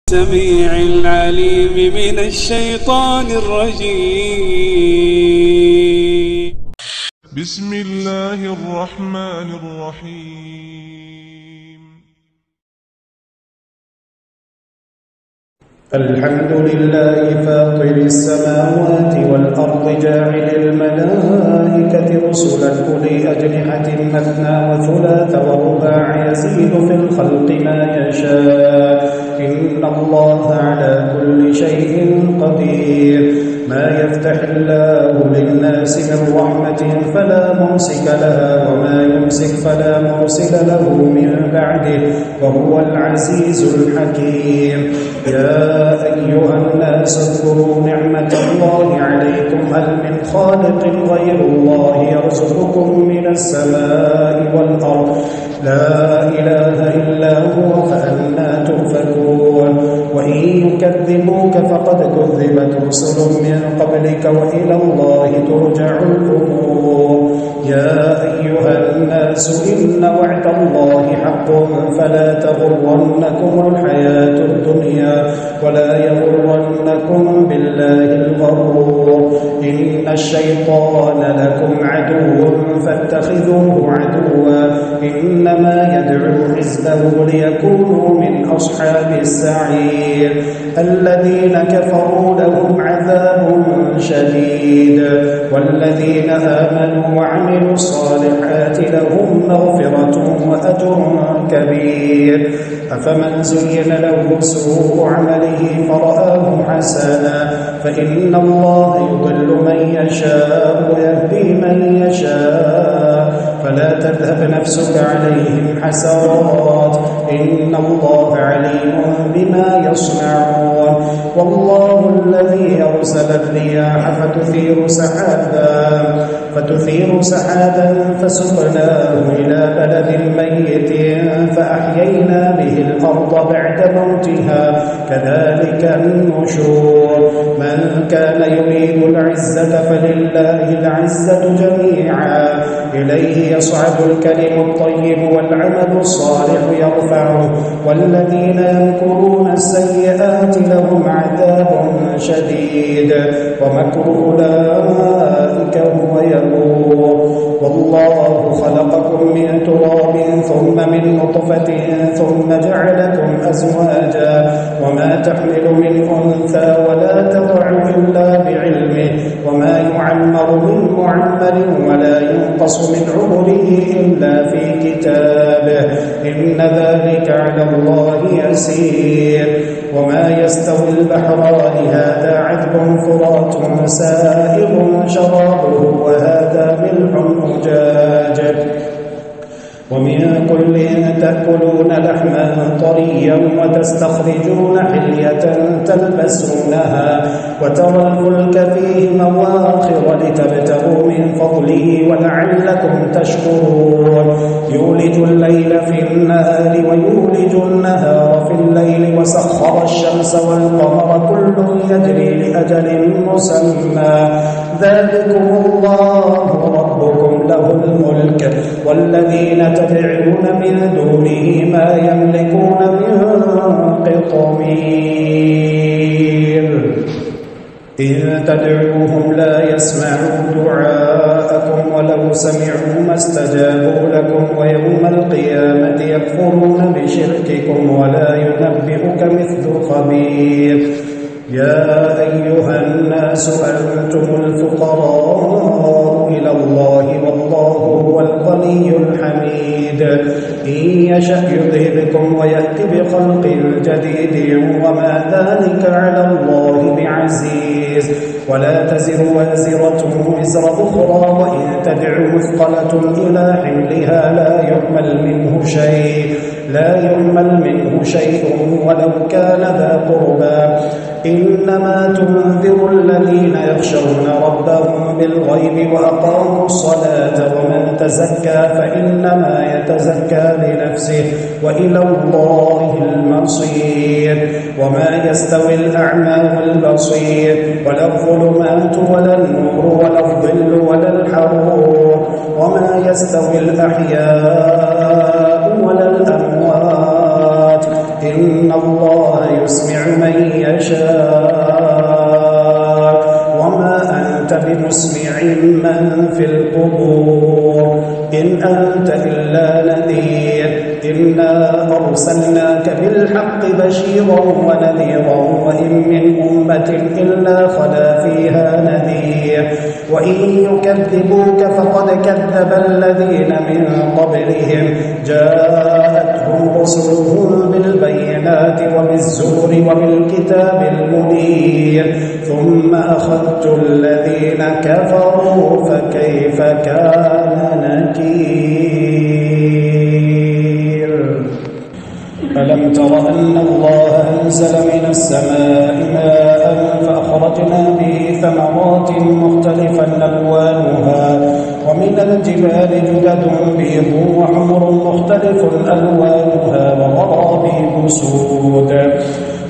السميع العليم من الشيطان الرجيم. بسم الله الرحمن الرحيم. الحمد لله فاطر السماوات والأرض جاعل الملائكة رسلا أولي أجنحة مثنى وثلاث ورباع يزيد في الخلق ما يشاء إن الله على كل شيء قدير. ما يفتح الله للناس من رحمة فلا ممسك لها وما يمسك فلا مرسل له من بعده وهو العزيز الحكيم. يا أيها الناس اذكروا نعمة الله عليكم هل من خالق غير الله يرزقكم من السماء والأرض لا إله إلا هو فأنى تؤفكون. وإن يكذبوك فقد كذبت رسل من قبلك وإلى الله ترجع الأمور. يا أيها الناس إن وعد الله حق فلا تغرنكم الحياة الدنيا ولا يغرنكم بالله الغرور. إن الشيطان لكم عدو فاتخذوه عدوا إنما يدعو حزبه ليكونوا من أصحاب السعير. الذين كفروا لهم عذاب شديد والذين آمنوا وعملوا الصالحات لهم مغفرة وأجر كبير. أفمن زين له سوء عمله فرآه حسنا فإن الله يضل من يشاء ويهدي من يشاء فلا تذهب نفسك عليهم حسرات إن الله عليم بما يصنعون. والله الذي يرسل الرياح فتثير سحابا فسقناه إلى بلد ميت فأحيينا به الأرض بعد موتها كذلك النشور. من كان يريد العزة فلله العزة جميعا إليه يصعد الكلم الطيب والعمل الصالح يرفعه والذين يمكرون السيئات لهم عذاب شديد ومكر أولئك هو يبور. والله خلقكم من تراب ثم من نطفة ثم جعلكم أزواجا وما تحمل من أنثى ولا تضع إلا بعلمه وما يعمر من معمر ولا ينقص من عمره إلا في كتابه إن ذلك على الله يسير. وما يستوي البحران هذا عذب فرات سائغ شرابه وهذا ملح أجاج ومن كل تأكلون لحما طريا وتستخرجون حلية تلبسونها وترى الفلك فيه مواخر لتبتغوا من فضله ولعلكم تشكرون. يولج الليل في النهار ويولج النهار في الليل وسخر الشمس والقمر كل يجري لأجل مسمى ذلكم الله ربكم له الملك والذين تدعون من دونه ما يملكون من قطمير. إن تدعوهم لا يسمعوا دعاءكم ولو سمعوا ما استجابوا لكم ويوم القيامة يكفرون بشرككم ولا ينبئك مثل خبير. يا أيها الناس أنتم الفقراء إلى الله والله هو الغني الحميد. إن يشأ يذهبكم ويأتي بخلق جديد وما ذلك على الله بعزيز. ولا تزر وازرة وزر أخرى وإن تدع مثقلة إلى حملها لا يهمل منه شيء ولو كان ذا قربى. إنما تنذر الذين يخشون ربهم بالغيب وأقاموا الصلاة ومن تزكى فإنما يتزكى لنفسه وإلى الله المصير. وما يستوي الأعمى والبصير ولا الظلمات ولا النور ولا الظل ولا الحرور وما يستوي الأحياء ولا الأموات إن الله يسمع أنت إلا نذير إنا أرسلناك بالحق بشيرا ونذيرا وإن من أمة إلا خلا فيها نذير وإن يكذبوك فقد كذب الذين من قبلهم جاءتهم رسلهم بالبينات وبالزبر وبالكتاب المنير ثم أخذت الذين كفروا فكيف كان نكير ألم تر أن الله أنزل من السماء ماء فأخرجنا به ثمرات مختلفا ألوانها ومن الجبال جدد بيض وحمر مختلف ألوانها وغرابيب سود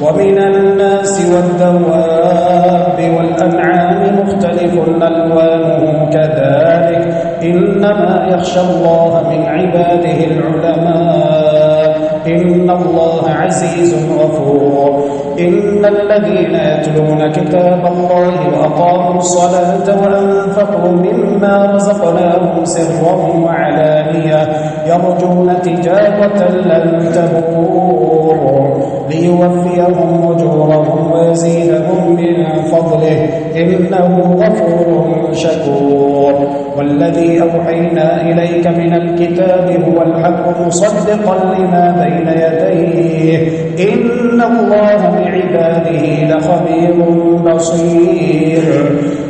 ومن الناس والدواب والأنعام مختلف ألوانه كذلك إنما يخشى الله من عباده العلماء إن الله عزيز غفور إن الذين يتلون كتاب الله وأقاموا الصلاة وأنفقوا مما رزقناهم سرا وعلانية يرجون تجارة لن تبور ليوفيهم أجورهم ويزيدهم من فضله إنه غفور شكور والذي أوحينا إليك من الكتاب هو الحق مصدقا لما بين يديه إن الله بعباده لخبير بصير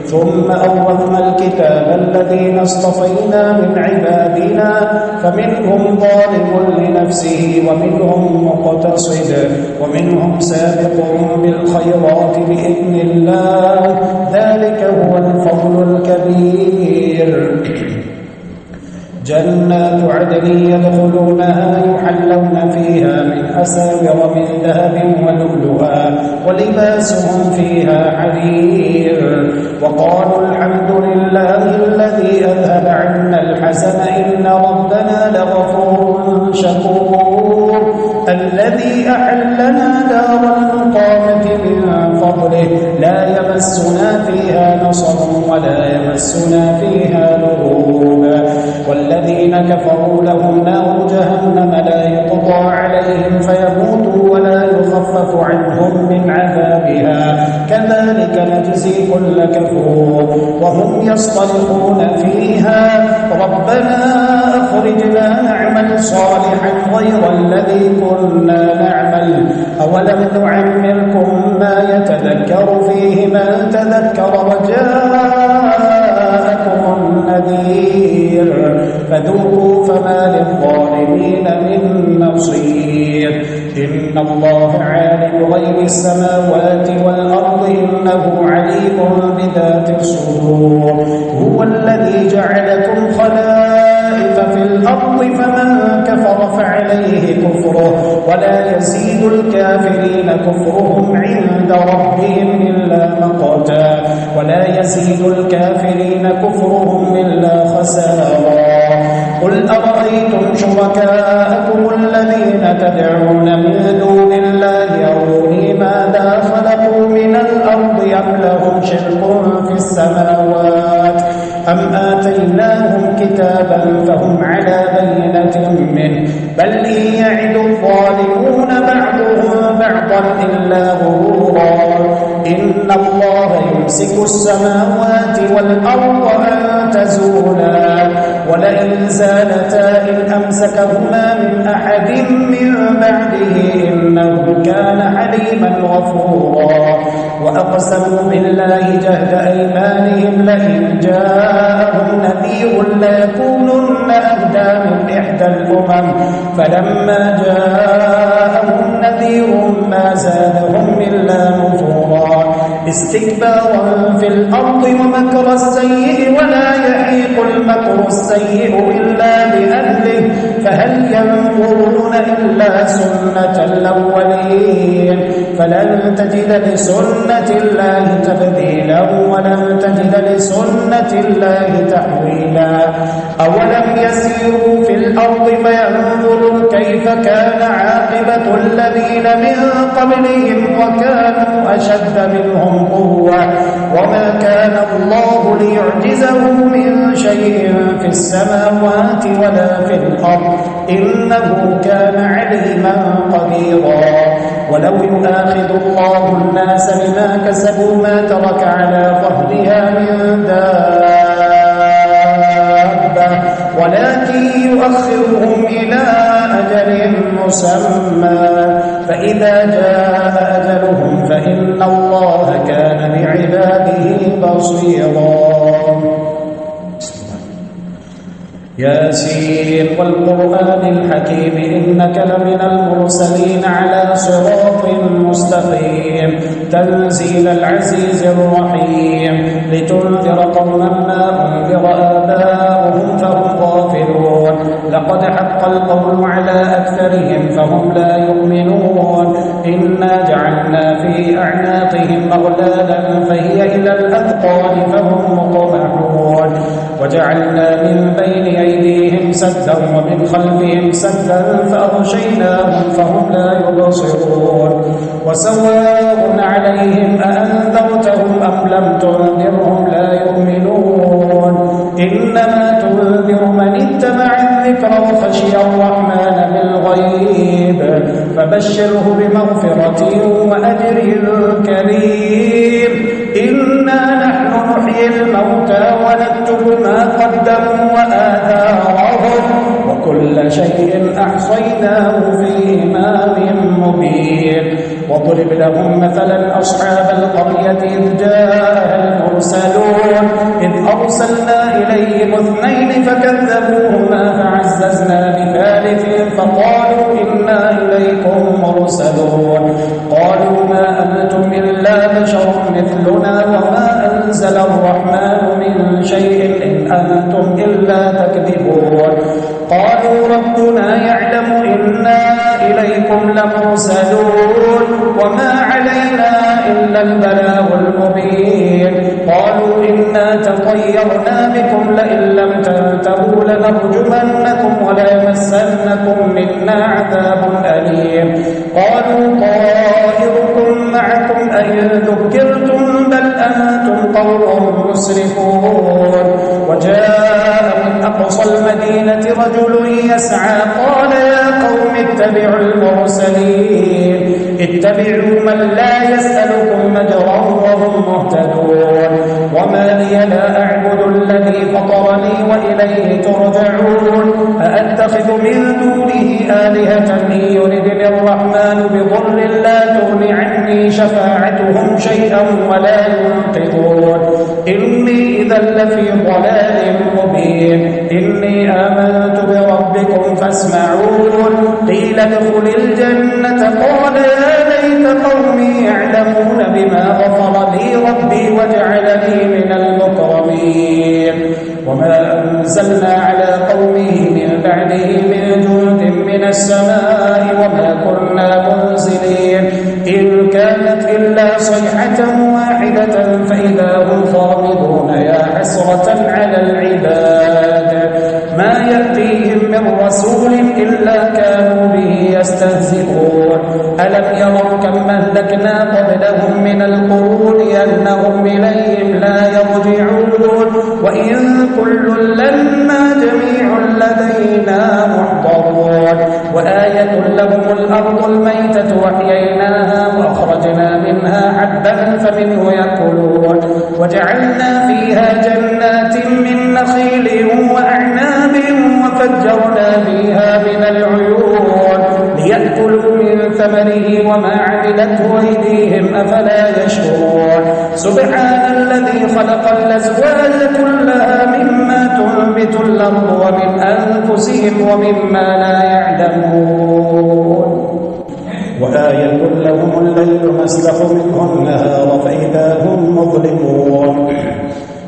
ثم أورثنا الكتاب الذين اصطفينا من عبادنا فمنهم ظالم لنفسه ومنهم مقتصد ومنهم سابق بالخيرات بإذن الله ذلك هو الفضل الكبير جنات عدن يدخلونها يحلون فيها من أساور من ذهب ولؤلؤا ولباسهم فيها حرير وقالوا الحمد لله الذي أذهب عنا الحزن إن ربنا لغفور شكور الذي أحلنا دار المقامة من فضله لا يمسنا فيها نصب ولا يمسنا فيها لغوب والذين كفروا لهم نار جهنم لا يقضى عليهم فيموتوا ولا يخفف عنهم من عذابها كذلك نجزي كل كفور وهم يصطرخون فيها ربنا أخرجنا نعمل صالحا غير الذي كنا نعمل أولم نعمركم ما يتذكر فيه من تذكر وجاءكم النذير فذوقوا فما للظالمين من نصير إن الله عالم غيب السماوات والأرض إنه عليم بذات الصدور هو الذي جعلكم خلائف في الأرض فمن كفر فعليه كفره ولا يزيد الكافرين كفرهم عند ربهم إلا مقتا ولا يزيد الكافرين كفرهم إلا خسارا قل أرأيتم شركاءكم الذين تدعون من دون الله أروني ماذا خلقوا من الأرض أم لهم شرك في السماوات أم آتيناهم كتابا فهم على بينة منه بل إن يعد الظالمون بعضهم بعضا إلا غرورا إن الله يمسك السماوات والأرض أن تزولا ولئن زالتا إن أمسكهما من أحد من بعده إنه كان حليما غفورا وأقسموا بالله جهد أيمانهم لئن جاءهم نذير ليكونن أهدى من إحدى الأمم فلما جاءهم نذير ما زادهم إلا نفورا استكبارا في الأرض ومكر السيء ولا يحيق المكر السيء إلا بأهله فهل ينظرون إلا سنة الأولين فلن تجد لسنة الله تبديلا ولن تجد لسنة الله تحويلا أولم يسيروا في الأرض فينظروا كيف كان عاقبة الذين من قبلهم وكانوا أشد منهم قوة وما كان الله ليعجزه من شيء في السماوات ولا في الأرض إنه كان عليما قديرا ولو يؤاخذ الله الناس بما كسبوا ما ترك على ظهرها من دابة ولكن يؤخرهم إلى أجل مسمى فإذا جاء أجلهم فإن الله كان بعباده بصيرا ياسين والقرآن الحكيم إنك لمن المرسلين على صراط مستقيم تنزيل العزيز الرحيم لتنذر قوما ما أنذر آباؤهم فهم غافلون لقد حق القول على أكثرهم فهم لا يؤمنون إنا جعلنا في أعناقهم أغلالا فهي إلى الأذقان فهم مقمحون وجعلنا من بين أيديهم سدا ومن خلفهم سدا فأغشيناهم فهم لا يبصرون وسواء عليهم أأنذرتهم أم لم تنذرهم لا يؤمنون إنما تنذر من اتبع الذكر وخشي الرحمن بالغيب فبشره بمغفرة وأجر كريم إنا نحن نحيي الموتى ونكتب ما قدموا وآثارهم وكل شيء أحصيناه في إمام مبين واضرب لهم مثلا أصحاب القرية إذ جاءها المرسلون إذ أرسلنا إليهم اثنين فكذبوهما فعززنا بثالث فقالوا إنا إليكم مرسلون قالوا ما أنتم إلا بشر مثلنا وما أنزل الرحمن من شيء إن أنتم إلا تكذبون قالوا ربنا يعلم إنا إليكم لمرسلون وما علينا إلا البلاغ المبين قالوا إنا تطيرنا بكم لئن لم تنتهوا لنرجمنكم وليمسنكم منا عذاب أليم قالوا طائركم معكم أئن ذكرتم بل أنتم قوم مسرفون وجاء من أقصى المدينة رجل يسعى قال يا قوم اتبعوا المرسلين اتبعوا من لا يسألكم مجرا وهم مهتدون وما لي لا أعبد الذي فطرني وإليه ترجعون أأتخذ من دونه آلهة إن يردني الرحمن بضر لا تغن عني شفاعتهم شيئا ولا ينقذون إني إذا لفي ضلال مبين إني آمنت بربكم فاسمعون قيل ادخل الجنة قال يا ليت قومي يعلمون بما غفر لي ربي وجعلني من المكرمين وما أنزلنا على قومه من بعده من جند من السماء وما كنا منزلين إن كانت إلا صيحة واحدة فإذا هم خامدون يا حسرة على العباد ما يأتيهم من رسول إلا كانوا به يستهزئون ألم يروا كم أهلكنا قبلهم من القرون أنهم إليهم لا يرجعون وإن كل لما جميع لدينا محضرون وآية لهم الأرض الميتة وأحييناها وأخرجنا منها حبا فمنه يأكلون وجعلنا فيها جنات من نخيل وأعناب وفجرنا فيها من العيون ليأكلوا من ثمره وما عملته أيديهم أفلا يشكرون سبحان الذي خلق الأزواج كلها مما تنبت الأرض ومن أنفسهم ومما لا يعلمون وآية لهم الليل نسلخ منه النهار فإذا هم مظلمون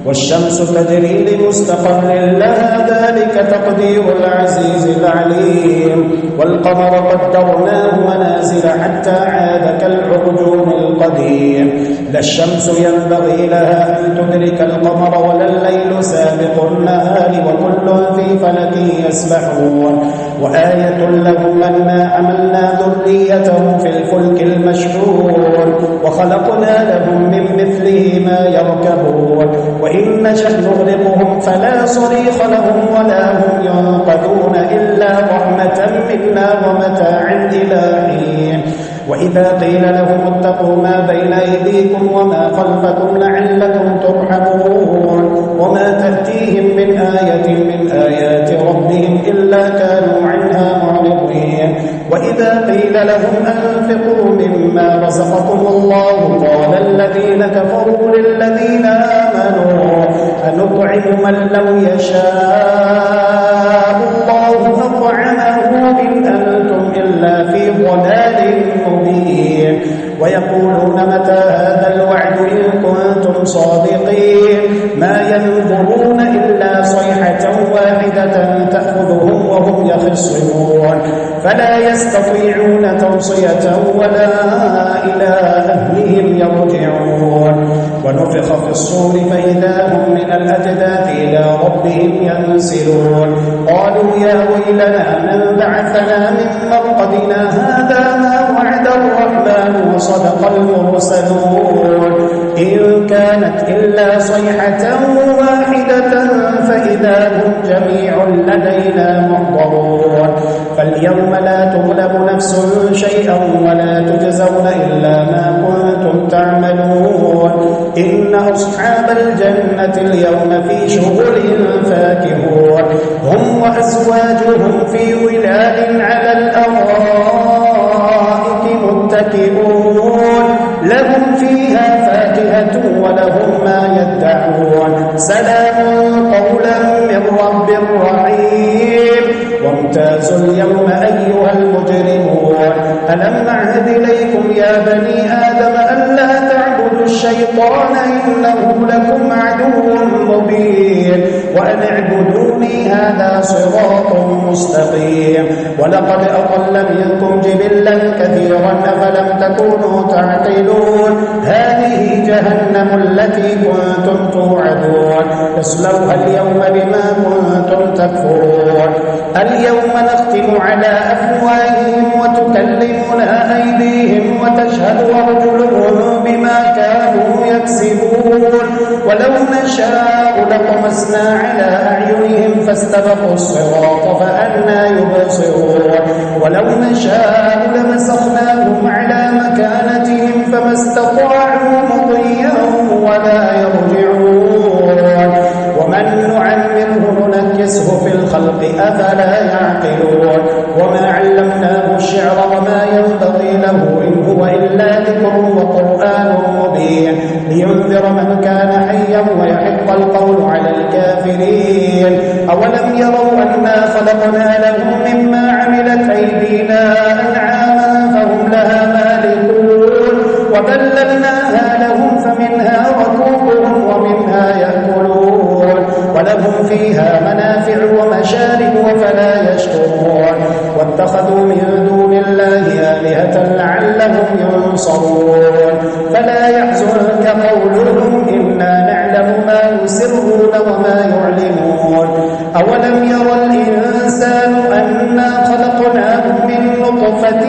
والشمس تجري لمستقر لها ذلك تقدير العزيز العليم والقمر قدرناه منازل حتى عاد كالعرجون القديم لا الشمس ينبغي لها أن تدرك القمر ولا الليل سابق النهار وكل في فلك يسبحون وآية لهم أنا حملنا ذريتهم في الفلك المشحون وخلقنا لهم من مثله ما يركبون وإن نشأ نغرقهم فلا صريخ لهم ولا هم ينقذون إلا رحمة منا ومتاعا إلى حين وإذا قيل لهم اتقوا ما بين أيديكم وما خلفكم لعلكم ترحمون وما تأتيهم من آية من آيات ربهم إلا كانوا عنها معرضين وإذا قيل لهم أنفقوا مما رزقكم الله قال الذين كفروا للذين آمنوا أنطعم من لو يشاء الله أطعمه إن أنتم إلا في ضلال مبين ويقولون متى هذا الوعد إن كنتم صادقين ما ينظرون إلا صيحة واحدة تأخذهم وهم يخصمون فلا يستطيعون توصية ولا إلى أهلهم يرجعون ونفخ في الصور فإذا هم من الأجداث إلى ربهم ينسلون قالوا يا ويلنا من بعثنا من مرقدنا هذا ما وعد الرحمن وصدق المرسلون إن كانت إلا صيحة واحدة فإذا هم جميع لدينا محضرون فاليوم لا تظلم نفس شيئا ولا تجزون إلا ما كنتم تعملون إن أصحاب الجنة اليوم في شغل فاكهون هم وأزواجهم في ظلال على الأرائك متكئون لهم فيها فاكهة ولهم ما يدعون سلام قولا من رب رحيم وامتازوا اليوم أيها المجرمون ألم أعهد إليكم يا بني آدم ألا تعبدوا الشيطان إنه لكم عدو مبين وأن اعبدوني هذا صراط مستقيم ولقد أضل منكم جبلا كثيرا أفلم تكونوا تعقلون هذه جهنم التي كنتم توعدون اصلوها اليوم بما كنتم تكفرون اليوم نختم على أفواههم وتكلمنا أيديهم وتشهد أرجلهم بما كانوا يكسبون ولو نشاء لطمسنا على أعينهم فاستبقوا الصراط فأنى يبصرون ولو نشاء لمسخناهم على مكانتهم فما استطاعوا مضيا ولا يرجعون ومن نعمره ننكسه في الخلق أفلا يعقلون وما علمناه الشعر وما ينبغي له إن هو إلا ذكر وقرآن مبين لينذر من كان حيا ويحق القول على الكافرين أولم يروا أنا خلقنا لهم مما عملت أيدينا أنعاما فهم لها مالكون وذللناها لهم فمنها ركوبهم ومنها يأكلون ولهم فيها منافع ومشارب وفلا يشكرون واتخذوا من دون الله آلهة لعلهم ينصرون فلا يحزنك قولهم إنا نعلم ما يسرون وما يعلنون أولم ير الإنسان أنا خلقناه من نطفة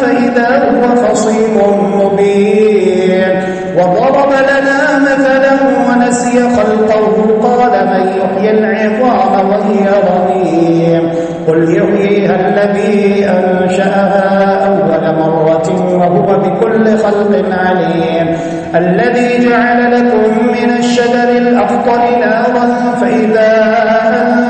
فإذا هو خصيم مبين وضرب لنا مثلا ونسي خلقه قال من يحيي العظام وهي رميم قل يحييها الذي أنشأها أول مرة وهو بكل خلق عليم الذي جعل لكم من الشجر الأخضر نارا فإذا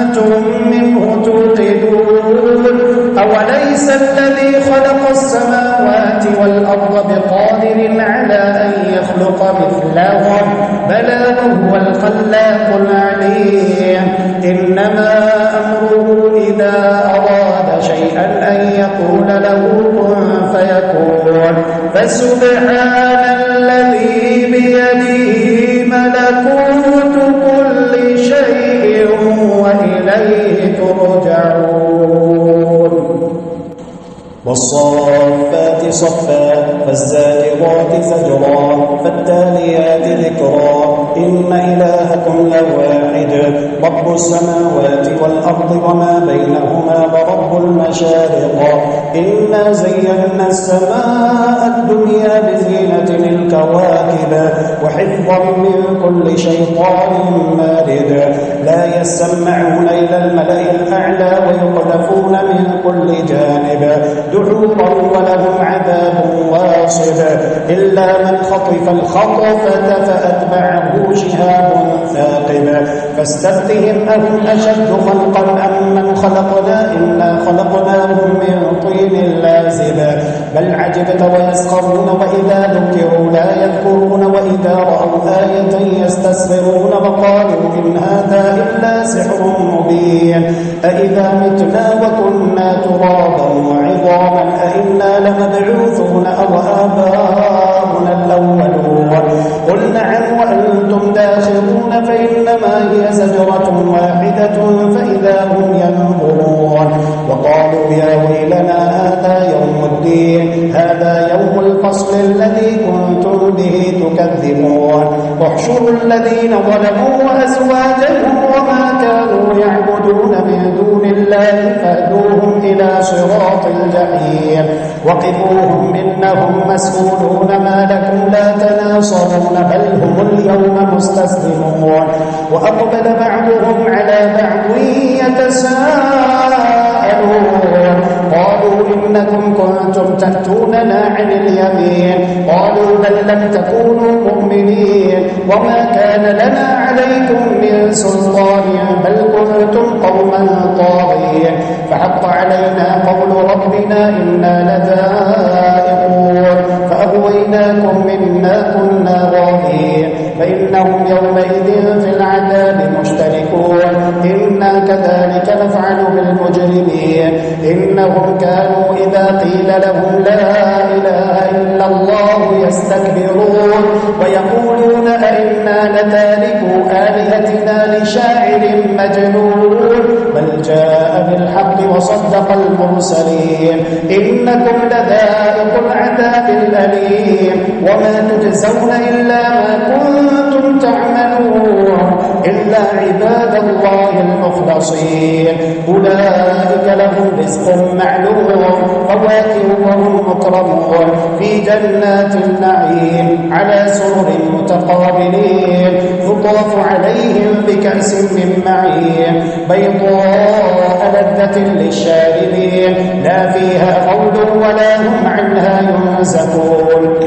أنتم منه توقدون أوليس الذي خلق السماوات والأرض بقادر على أن يخلق مثلهم بلى وهو الخلاق العليم إنما أمره إذا أراد شيئا أن يقول له كن فيكون فسبحان الذي بيده ملكوت وإليه ترجعون والصافات صفا فالزاجرات زجرا فالتاليات ذكرا إن إلهكم لواحد رب السماوات والأرض وما بينهما ورب المشارق إنا زينا السماء الدنيا بزينة الكواكب وحفظا من كل شيطان مارد لا يسمعون إلى الملأ الأعلى ويقذفون من كل جانب دحورا ولهم عذاب واصب إلا من خطف الخطفة فأتبعه شهاب ثاقب فاستفتهم أهم أشد خلقا أم من خلقنا إنا خلقناهم من طين لازب بل عجبت ويسخرون وإذا ذكروا لا يذكرون وإذا رأوا آية يستسخرون وقالوا إن هذا إلا سحر مبين أإذا متنا وكنا ترابا وعظاما أإنا لمبعوثون أو آباؤنا الأولون قل نعم وأنتم داخرون فإنما هي زجرة واحدة فإذا هم ينظرون وقالوا يا ويلنا هذا يوم الدين هذا يوم الفصل الذي كنتم به تكذبون واحشروا الذين ظلموا وأزواجهم وما كانوا يعبدون من دون الله فاهدوهم إلى صراط الجحيم وقفوهم إنهم مسؤولون ما لكم لا تناصرون بل هم اليوم مستسلمون وأقبل بعضهم على بعض يتساءلون قالوا إنكم كنتم تأتوننا عن اليمين قالوا بل لم تكونوا مؤمنين وما كان لنا عليكم من سلطان بل كنتم قوما طاغين فحق علينا قول ربنا إنا لذائقون فأغويناكم منا كنا غاوين فإنهم يومئذ في العذاب مشتركون إنا كذلك نفعل بالمجرمين إنهم كانوا إذا قيل لهم لا إله إلا الله يستكبرون ويقولون أئنا لتاركو آلهتنا لشاعر مجنون بل جاء بالحق وصدق المرسلين إنكم لذائق العذاب الأليم وما تجزون إلا ما كنتم تعملون إلا عباد الله المخلصين أولئك لهم رزق معلوم فواكه وهم مكرمون في جنات النعيم على سرر متقابلين يطاف عليهم بكأس من معين بيضاء لذة للشاربين لا فيها غول ولا هم عنها ينزفون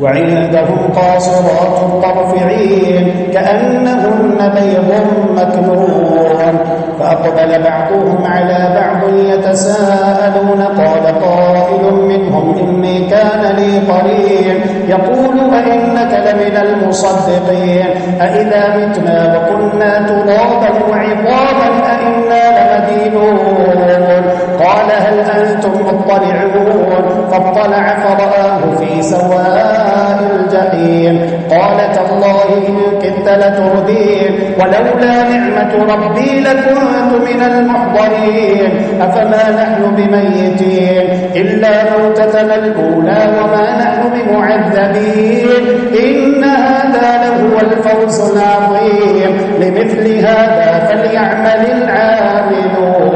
وعندهم قاصرات الطرف عين كأنهن بيض مكنون فأقبل بعضهم على بعض يتساءلون قال قائل منهم إني كان لي قرين يقول أئنك لمن المصدقين أئذا متنا وكنا ترابا وعظاما أئنا لمدينون قال هل أنتم مطلعون فاطلع فرآه في سواء الجحيم قال تالله إن كدت لتردين ولولا نعمة ربي لكنت من المحضرين أفما نحن بميتين إلا موتتنا الأولى وما نحن بمعذبين إن هذا لهو الفوز العظيم لمثل هذا فليعمل العاملون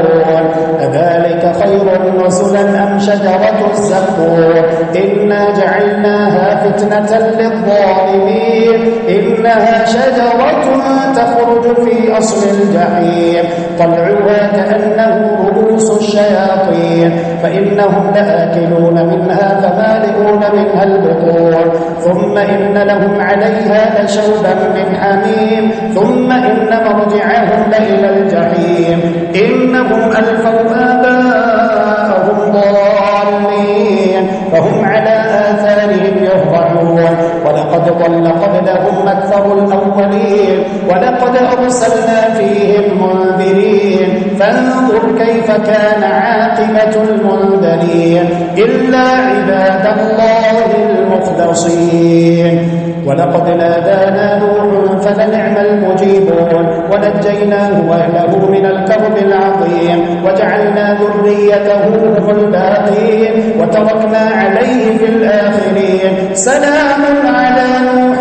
أذلك خير نزلا أم شجرة الزقوم إنا جعلناها فتنة للظالمين إنها شجرة تخرج في أصل الجحيم طلعها كأنه رؤوس الشياطين فإنهم لآكلون منها فمالئون منها البطون ثم إن لهم عليها لشوبا من حميم ثم إن مرجعهم لإلى الجحيم إنهم ألفوا آباءهم ضالين فهم على آثارهم يهرعون ولقد ضل قبلهم أكثر الأولين ولقد أرسلنا فيهم منذرين فانظر كيف كان عاقبة المنذرين إلا عباد الله المخلصين ولقد نادانا نوح فلنعم المجيبون ونجيناه وأهله من الكرب العظيم وجعلنا ذريته هم الباقين وتركنا عليه في الآخرين سلام على نوح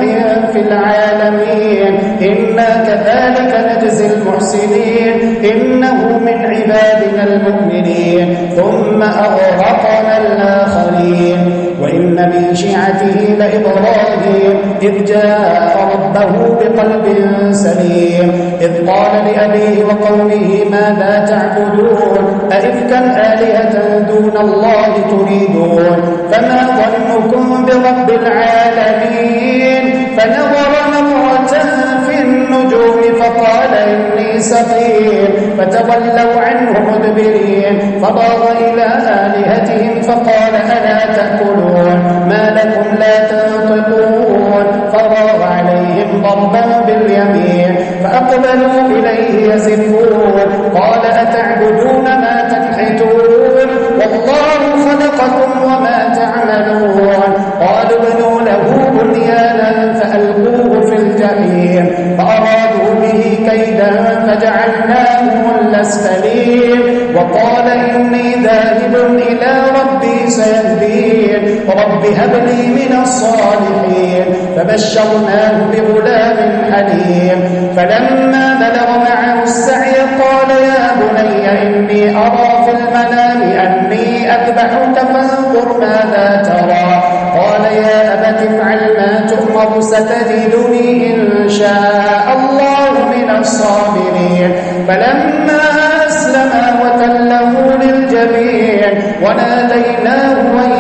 في العالمين إنا كذلك نجزي المحسنين إنه من عبادنا المؤمنين ثم أغرقنا الآخرين وإن من شيعته لإبراهيم إذ جاء ربه بقلب سليم إذ قال لأبيه وقومه ماذا تعبدون أئفكا آلهة دون الله تريدون فما ظنكم برب العالمين فنظر نظرة في النجوم فقال إني سقيم فتولوا عنه مدبرين فضاغ إلى آلهتهم فقال ألا تأكلون ما لكم لا تنطقون فراغ عليهم ضربا باليمين فأقبلوا إليه يزفون قال أتعبدون ما تنحتون والله خلقكم وما تعملون قالوا ابنوا له بنيانا فألقوه في الجحيم فأرادوا به كيدا فجعلناهم الأسفلين وقال إني ذاهب إلى ربي سيهدين رب هب لي من الصالحين فبشرناه بغلام حليم فلما بلغ معه السعي قال يا بني إني أرى في المنام أني أذبحك فانظر ماذا ترى قال يا أبت افعل ما تؤمر ستجدني إن شاء الله من الصابرين فلما أسلما وتله للجبين وناديناه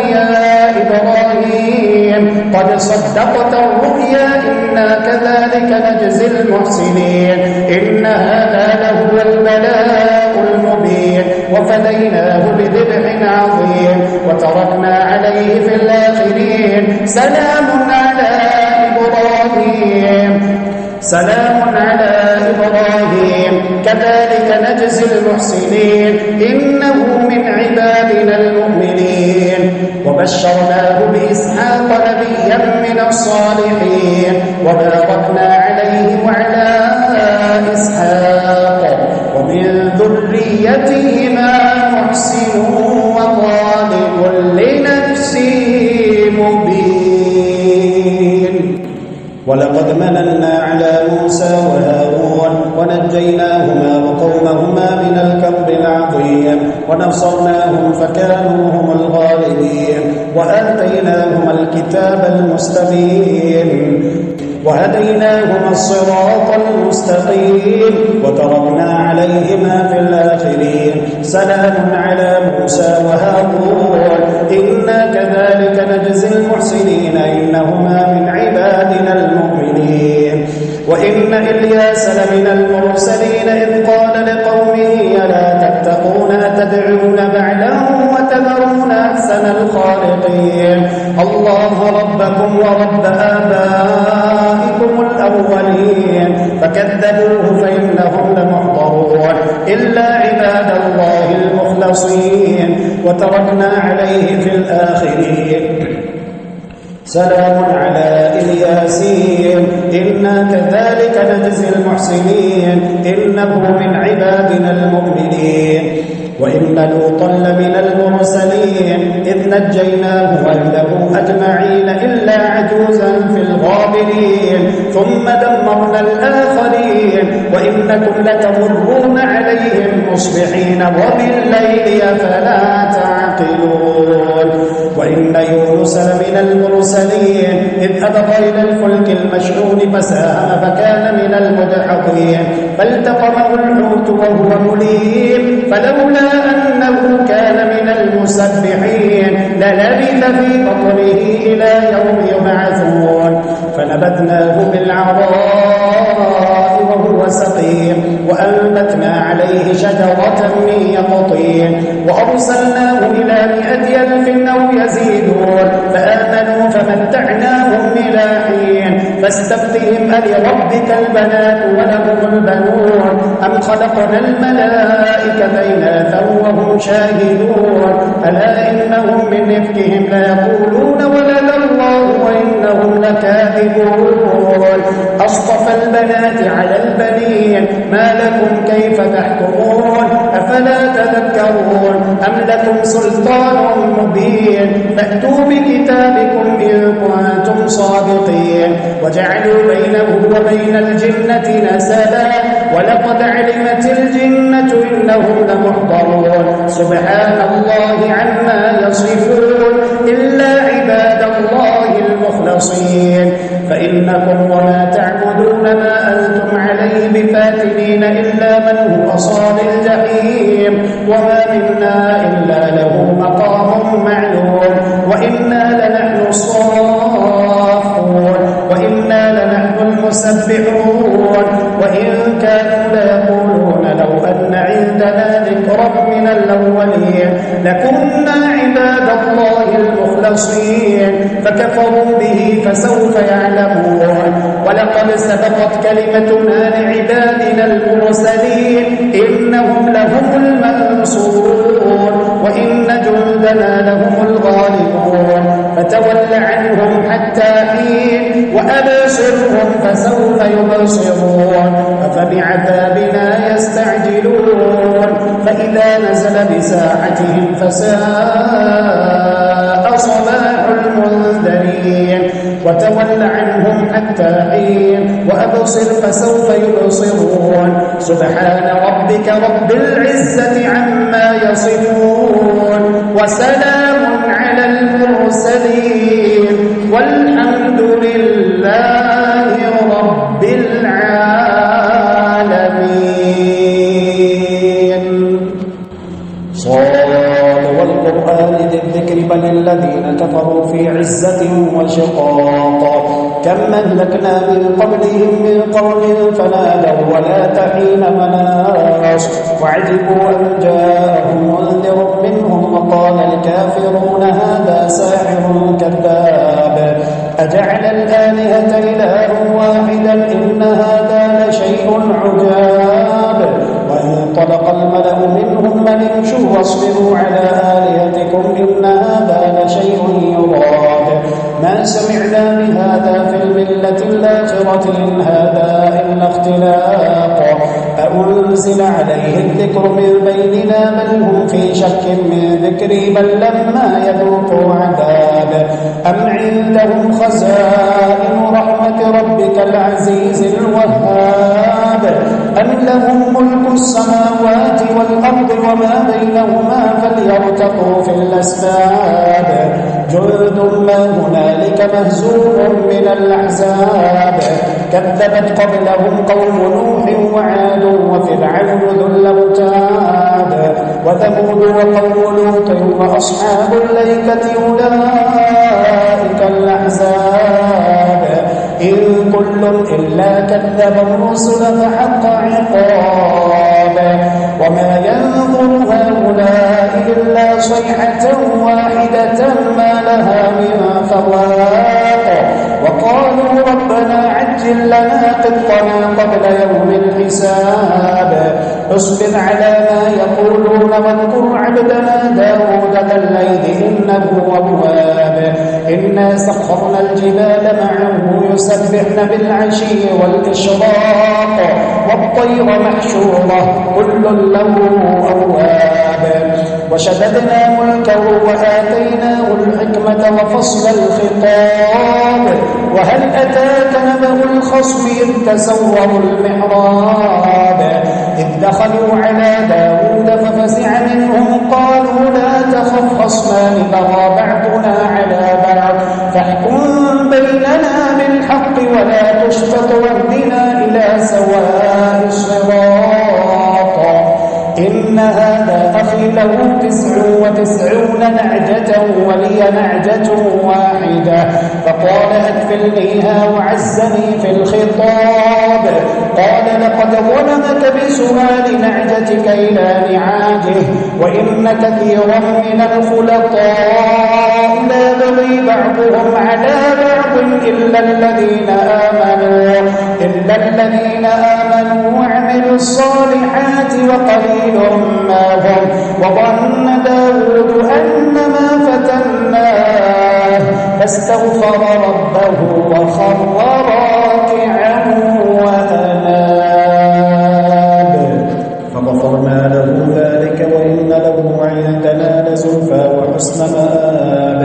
يا إبراهيم قد صدقت الرؤيا إنا كذلك نجزي المحسنين إن هذا لهو البلاء المبين وفديناه بذبح عظيم وتركنا عليه في الآخرين سلام على إبراهيم كذلك نجزي المحسنين إنه من عبادنا المؤمنين وبشرناه بإسحاق نبيا من الصالحين وباركنا عليه وعلى إسحاق ومن ذريتهما محسن وظالم لنفسه مبين ولقد مننا على موسى وهارون ونجيناهما وقومهما من الكرب العظيم ونصرناهم فكانوا هم الغالبين وآتيناهما الكتاب المستبين وهديناهما الصراط المستقيم وتركنا عليهما في الآخرين سلام على موسى وهارون إنا كذلك نجزي المحسنين إنهما من عبادنا المؤمنين وإن إلياس لمن المرسلين إذ قال لقومه ألا تتقون أتدعون بعلا وتذرون أحسن الخالقين الله ربكم ورب آبائكم الأولين فكذبوه فإنهم لمحضرون إلا عباد الله المخلصين وتركنا عليه في الآخرين سلام على الياسين إنا كذلك نجزي المحسنين إنه من عبادنا المؤمنين وإن لوطا لمن المرسلين إذ نجيناه وأهله أجمعين إلا عجوزا في الغابرين ثم دمرنا الآخرين وإنكم لتمرون عليهم مصبحين وبالليل أفلا تعقلون وإن يونس لمن المرسلين إذ أبق إلى الفلك المشحون فساهم فكان من المدحضين فالتقمه الحوت وهو مليم فلولا أنه كان من المسبحين للبث في بطنه إلى يوم يبعثون فنبذناه بالعراء وهو سقيم وأنبتنا عليه شجرة من يقطين وأرسلناه إلى 100,000 أو يزيدون فآمنوا فمتعناهم إلى حين فاستفتهم ألربك البنات ولهم البنون أم خلقنا الملائكة إناثا وهم شاهدون ألا إنهم من إفكهم ليقولون ولد الله وإنهم إنهم لكاذبون أصطفى البنات على البنين ما لكم كيف تحكمون أفلا تذكرون أم لكم سلطان مبين فأتوا بكتابكم إن كنتم صادقين وجعلوا بينه وبين الجنة نسبا ولقد علمت الجنة إنهم لمحضرون سبحان الله عما يصفون إلا عباد الله المخلصين فإنكم وما تعبدون ما أنتم عليه بفاتنين إلا من هو صال الجحيم وما منا إلا له مقام معلوم وإنا لنحن الصافون وإنا لنحن المسبحون وإن كانوا ليقولون لو أن عندنا ذكرا من الأولين لكنا عباد الله المخلصين فكفروا به فسوف يعلمون ولقد سبقت كلمتنا لعبادنا المرسلين إنهم لهم المنصورون وإن جندنا لهم الغالبون فتول عنهم حتى حين وأبصرهم فسوف يبصرون أفبعذابنا يستعجلون فإذا نزل بساحتهم فساء صباح المنذرين وتول عنهم حتى حين وأبصر فسوف يبصرون سبحان ربك رب العزة عما يصفون وسلام على المرسلين والحمد لله رب العالمين صاد والقرآن ذي الذكر بل الذين كفروا في عزة وشقاق كم أهلكنا من قبلهم من قرن فنادوا ولا تحين مناص وعجبوا أن جاءهم منذر منهم وقال الكافرون هذا ساحر كذاب أجعل الآلهة إله واحدا إن هذا لشيء عجاب وانطلق الملأ منهم من امشوا واصبروا على آلهتكم إن هذا لشيء يراد ما سمعنا بهذا في الملة الآخرة إن هذا إلا اختلاق أأنزل عليه الذكر من بيننا بل هم في شك من ذكري بل لما يذوقوا عذاب أم عندهم خزائن رحمة ربك العزيز الوهاب أم لهم ملك السماوات والأرض وما بينهما فليرتقوا في الأسباب جند ما هنالك مهزوم من الأحزاب كذبت قبلهم قوم نوح وعاد وفرعون ذو الأوتاد وثمود وقوم لوط وأصحاب الأيكة أولئك الأحزاب إن كل إلا كذب الرسل فحق عقاب وما ينظر هؤلاء إلا صيحة واحدة ما لها من فواق وقالوا ربنا عجل لنا قطنا قبل يوم الحساب اصبر على ما يقولون واذكر عبدنا داود ذا الليل إنه أواب إنا سخرنا الجبال معه يسبحن بالعشي والإشراق والطير محشورة كل له أواب وشددنا ملكه وآتيناه الحكمة وفصل الخطاب وهل أتاك نبأ الخصم إذ تسوروا المحراب إذ دخلوا على داود ففزع منهم قالوا لا تخف خصمان بغى بعضنا على بعض فاحكم بيننا بالحق ولا تشفق واهدنا إلى سواء الصراط إن هذا أخي له 99 نعجة ولي نعجة واحدة فقال أكفلنيها وعزني في الخطاب قال لقد ظلمك بسؤال نعجتك إلى نعاجه وإن كثيرا من الخلطاء لا بغي بعضهم على بعض إلا الذين آمنوا وعملوا الصالحات وقليل ما هم وظن داود أنما فتناه فاستغفر ربه وخر راكعا وأناب فغفرنا له ذلك وإن له عندنا لزلفى وحسن مآب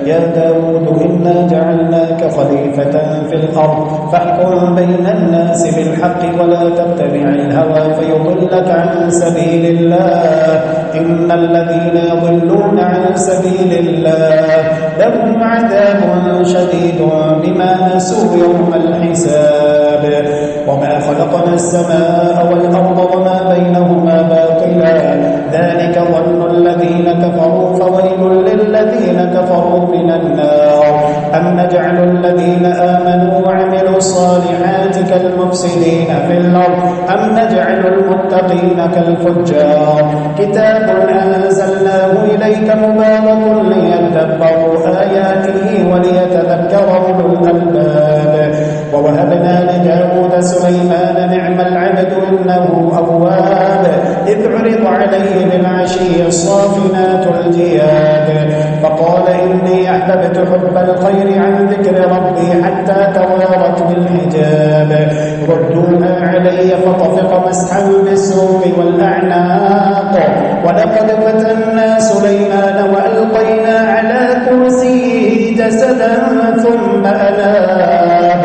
يا داود إنا جعلناك خليفة في الأرض فاحكم بين الناس بالحق ولا تتبع الهوى فيضلك عن سبيل الله إن الذين يضلون عن سبيل الله لهم عذاب شديد بما نسوا يوم الحساب وما خلقنا السماء والأرض وما بينهما باطلا ذلك ظن الذين كفروا فويل للذين كفروا من النار أم نجعل الذين آمنوا وعملوا الصالحات كالمفسدين في الأرض أم نجعل المتقين كالفجار كتاب أنزلناه إليك مبارك ليدبروا آياته وليتذكر أولو الألباب ووهبنا لداود سليمان نعم العبد إنه أواب إذ عرض عليه بالعشي الصافنات الجياد فقال إني أحببت حب الخير عن ذكر ربي حتى توارت بالحجاب ردوها علي فطفق مسحا بالسوق والأعناق ولقد فتنا سليمان وألقينا على كرسيه جسدا ثم أناب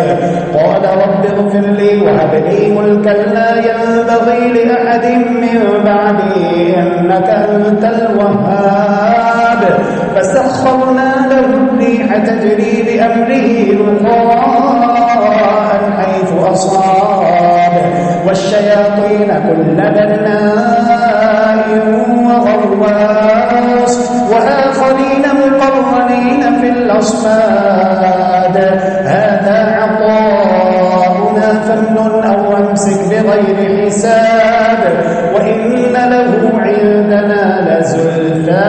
قال رب اغفر لي وهب لي ملكا لا ينبغي لأحد من بعدي إنك أنت الوهاب فسخرنا له الريح تجري بأمره رخاء حيث أصاب والشياطين كل بناء وغواص وآخرين مقرنين في الأصفاد هذا عطاؤنا فامنن أو أمسك بغير حساب وإن له عندنا لزلفى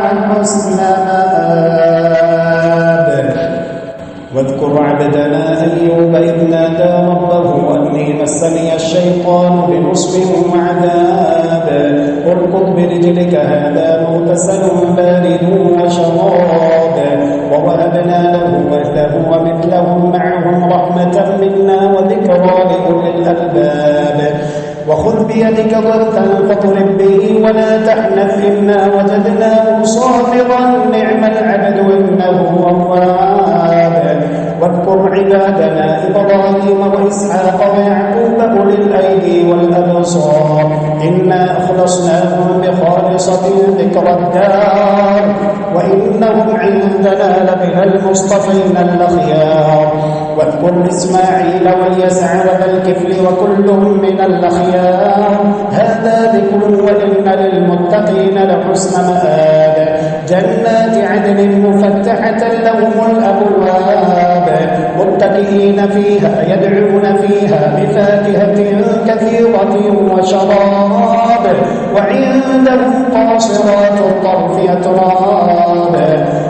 وحسن مآب واذكر عبدنا أيوب إذ نادى ربه أني مسني الشيطان بنصب وعذاب اركض برجلك هذا مغتسل بارد وشراب ووهبنا له أهله ومثلهم معهم رحمة منا وذكرى لأولي الألباب وخذ بيدك ضغثا فاضرب به ولا تحنث إنا وجدناه صابرا نعم العبد إنه أواب واذكر عبادنا إبراهيم وإسحاق ويعقوب أولي الأيدي والأبصار إنا أخلصناهم بخالصة ذكر الدار وإنهم عندنا لمن المصطفين الأخيار واذكر إسماعيل واليسع وذا الكفل وكل من الأخيار هذا ذكر وإن للمتقين لحسن مآب جنات عدن مفتحة لهم الأبواب متكئين فيها يدعون فيها بفاكهة كثيرة وشراب وعندهم قاصرات الطرف أتراب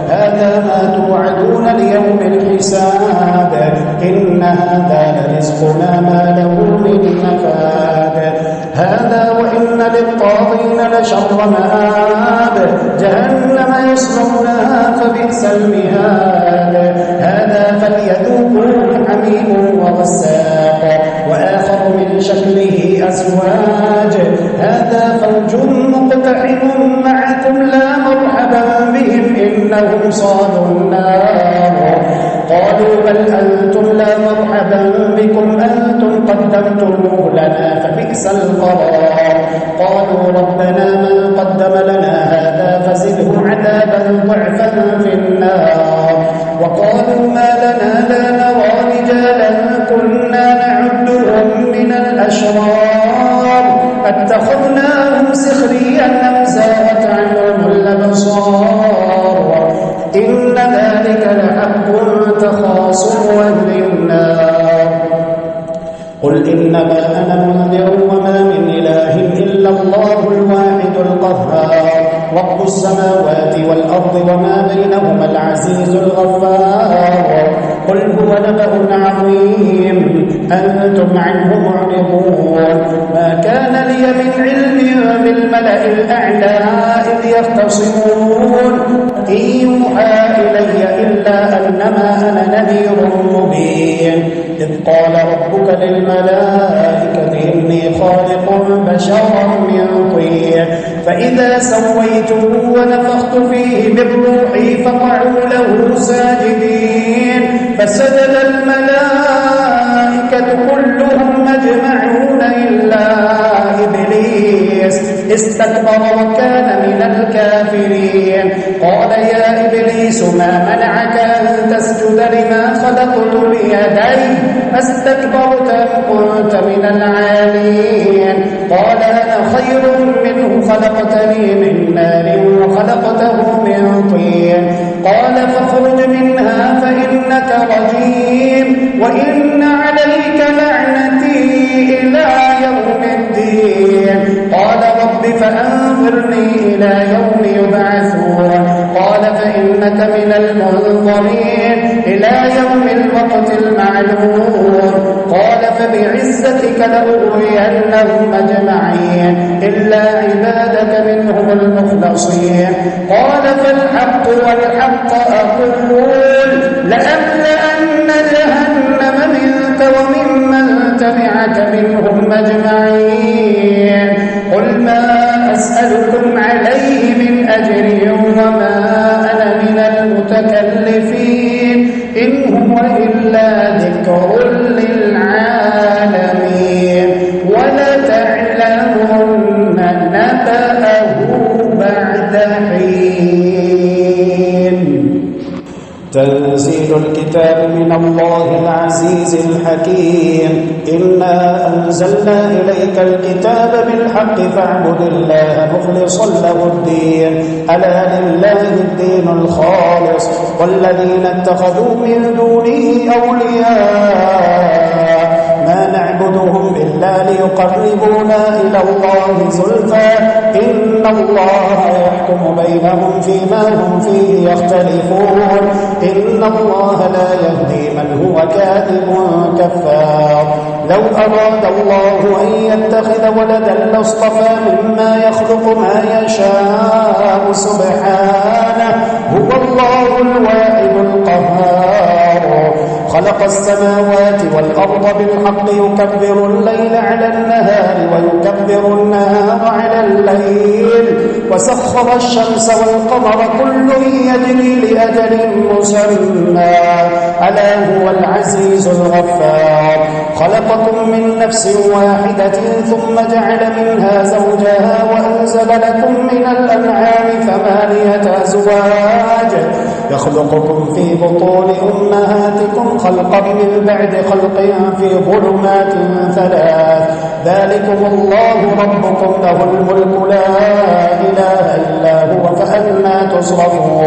هذا ما توعدون ليوم الحساب إن هذا لرزقنا ما له من نفاد هذا وإن للطاغين لشر مآب جهنم يصلونها فبئس المهاد هذا فليذوقوه حميم وغساق وآخر من شكله أزواج هذا فوج مقتحم معكم لا مرحبا بهم إنهم صالوا النار قالوا بل أنتم لا مرحبا بكم أنتم قدمتموه لنا فبئس القرار قالوا ربنا من قدم لنا هذا فزده عذابا ضعفا في النار وقالوا ما لنا لا نرى رجالا كنا نعدهم من الأشرار اتخذناهم سخريا أم زاغت عنهم الأبصار إن ذلك لحق تخاصم أهل النار قل إنما أنا منذر وما من إله إلا الله الواحد القهار رب السماوات والأرض وما بينهما العزيز الغفار قل هو نبأ عظيم أنتم عنه معرضون ما كان لي من علم بالملأ الأعلى إذ يختصمون إن يوحى إلي إلا إلا أنما أنا نذير مبين إذ قال ربك للملائكة إني خالق بشرا من طين فإذا سويته ونفخت فيه من روحي فقعوا له ساجدين فسجد الملائكة كلهم أجمعون إلا إبليس استكبر وكان من الكافرين قال يا إبليس ما منعك أن تسجد لما خلقت بيدي أستكبرت أم كنت من العالين قال أنا خير منه خلقتني من نار وخلقته من طين قال فاخرج منها فإنك رجيم وإن عليك لعنتي إلى يوم الدين قال رب فأنظرني إلى يوم يبعثون قال فإنك من المنظرين إلى يوم الوقت المعلوم قال فبعزتك لأغوينهم أجمعين إلا عبادك منهم المخلصين قال فالحق والحق أقول لأملأن جهنم منك وممن تبعك منهم أجمعين قل ما أسألكم عليه من أجر وما أنا من المتكلفين إن هو إلا ذكر للعالمين ولتعلمن نبأه بعد حين تنزيل الكتاب من الله العزيز الحكيم إنا أنزلنا إليك الكتاب بالحق فاعبد الله مخلصا له الدين ألا لله الدين الخالص والذين اتخذوا من دونه أولياء ما نعبدهم إلا ليقربونا إلى الله زلفى إن الله يحكم بينهم فيما هم فيه يختلفون إن الله لا يهدي من هو كاذب كفار لو أراد الله أن يتخذ ولدا لاصطفى مما يخلق ما يشاء سبحانه هو الله الواحد القهار خلق السماوات والأرض بالحق يكبر الليل على النهار ويكبر النهار على الليل وسخر الشمس والقمر كل يجري لأجل مسمى ألا هو العزيز الغفار خلقكم من نفس واحدة ثم جعل منها زوجها وأنزل لكم من الأنعام 8 أزواج يخلقكم في بطون أمهاتكم خلقا من بعد خلق في ظلمات 3 ذلكم الله ربكم له الملك لا إله إلا هو فأنى تصرفون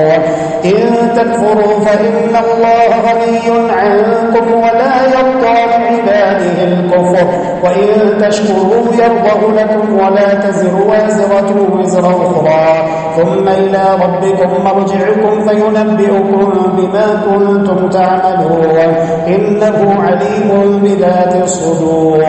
إن تكفروا فإن الله غني عنكم ولا يرضى لعباده الكفر وإن تشكروا يرضه لكم ولا تزر وازرة وزر أخرى ثم إلى ربكم مرجعكم فينبئكم بما كنتم تعملون إنه عليم بذات الصدور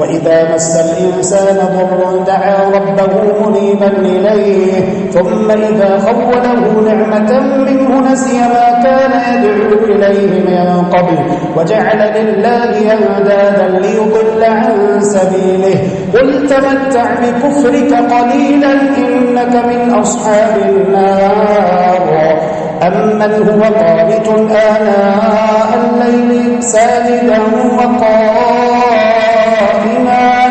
وإذا مس الإنسان ضر دعا ربه منيبا إليه ثم إذا خوله نعمة منه نسي ما كان يدعو إليه من قبل وجعل لله أندادا ليضل عن سبيله قل تمتع بكفرك قليلا إنك من أصحاب النار أمن هو قانت آناء الليل ساجدا وقائما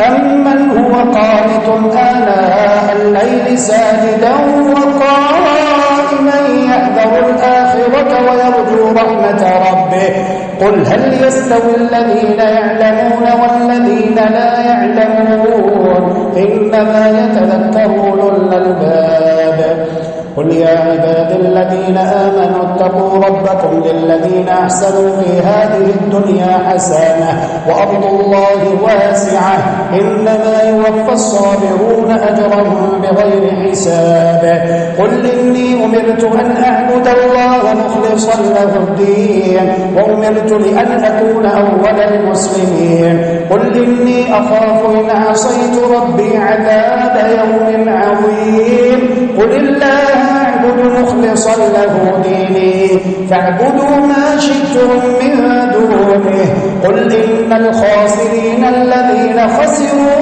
أمن هو قانت آناء الليل ساجدا وقائما يحذر الآخرة ويرجو رحمة ربه قل هل يستوي الذين يعلمون والذين لا يعلمون إنما يتذكر أولو الألباب قل يا عباد الذين آمنوا اتقوا ربكم للذين أحسنوا في هذه الدنيا حسنة وأرض الله واسعة إنما يوفى الصابرون أجرهم بغير حساب قل إني أمرت أن أعبد الله مخلصا له الدين وأمرت لأن أكون أول المسلمين قل إني أخاف إن عصيت ربي عذاب يوم عظيم قل الله أعبد مخلصا له ديني فاعبدوا ما شئتم من دونه قل إن الخاسرين الذين خسروا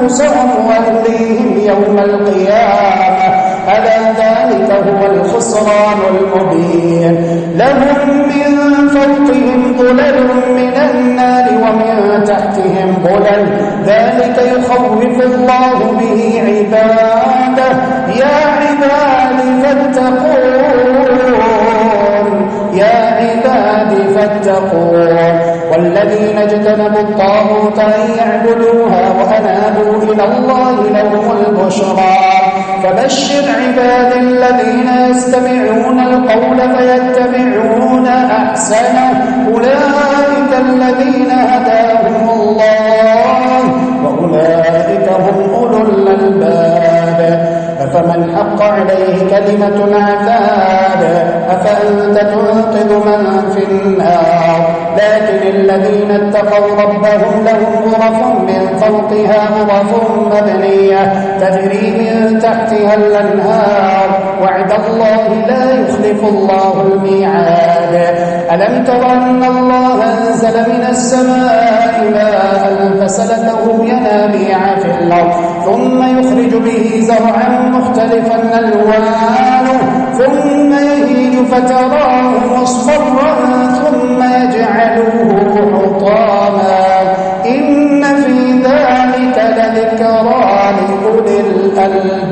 أنفسهم وأهليهم يوم القيامة ألا ذلك هو الخسران المبين لهم من فوقهم ظلل من النار ومن تحتهم ظلل ذلك يخوف الله به عباده يا عبادي فاتقون والذين اجتنبوا الطاغوت أن يعبدوها وأنابوا إلى الله لهم البشرى فبشر عباد الذين يستمعون القول فيتبعون أحسنه أولئك الذين هداهم الله وأولئك هم أولو الألباب أفمن حق عليه كلمة العذاب أفأنت تنقذ من في النار لكن الذين اتقوا ربهم لهم غرف من فوقها غرف مبنية تجري من تحتها الأنهار وعد الله لا يخلف الله الميعاد ألم تر أن الله أنزل من السماء ماء فسلكه ينابيع في الأرض ثم يخرج به زرعا مختلفا ألوانه ثم يهيج فتراه مصفرا ثم يجعله حطاما إن في ذلك لذكرى لأولي الألباب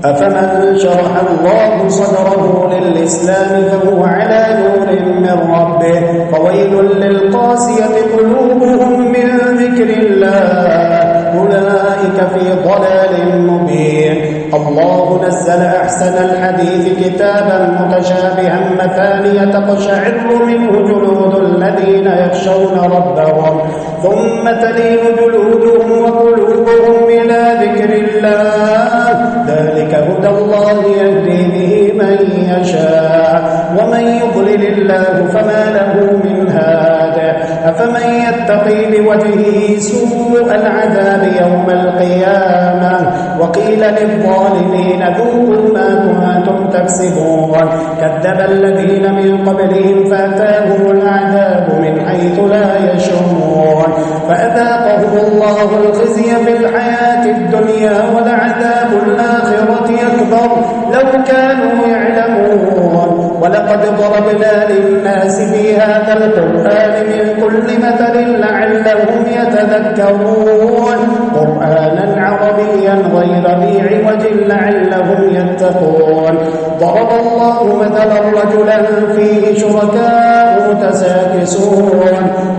أفمن شرح الله صدره للإسلام فهو على نور من ربه فويل للقاسية قلوبهم من ذكر الله أولئك في ضلال مبين الله نزل أحسن الحديث كتابا متشابها مثانية تقشعر منه جلود الذين يخشون ربهم ثم تلين جلودهم وقلوبهم إلى ذكر الله ذلك هدى الله يهدي به من يشاء ومن يضلل الله فما له من هاد أفمن يتقي بوجهه سوء العذاب يوم القيامة وقيل للظالمين ذوقوا ما كنتم تكسبون كذب الذين من قبلهم فأتاهم العذاب من حيث لا يشعرون فأذاقهم الله الخزي في الحياة الدنيا ولعذاب الآخرة أكبر لو كانوا يعلمون ولقد ضربنا للناس في هذا القرآن من كل مثل لعلهم يتذكرون قرآنا عربيا غير ذي عوج لعلهم يتقون ضرب الله مثلا رجلا فيه شركاء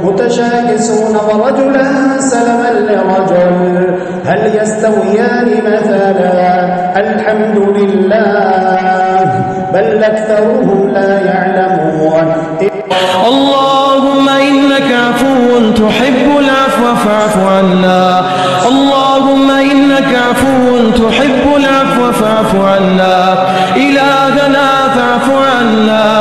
متشاكسون ورجلا سلما لرجل هل يستويان مثلا الحمد لله بل أكثرهم لا يعلمون اللهم إنك عفو تحب العفو فاعف عنا اللهم إنك عفو تحب العفو فاعف عنا إلهنا فاعف عنا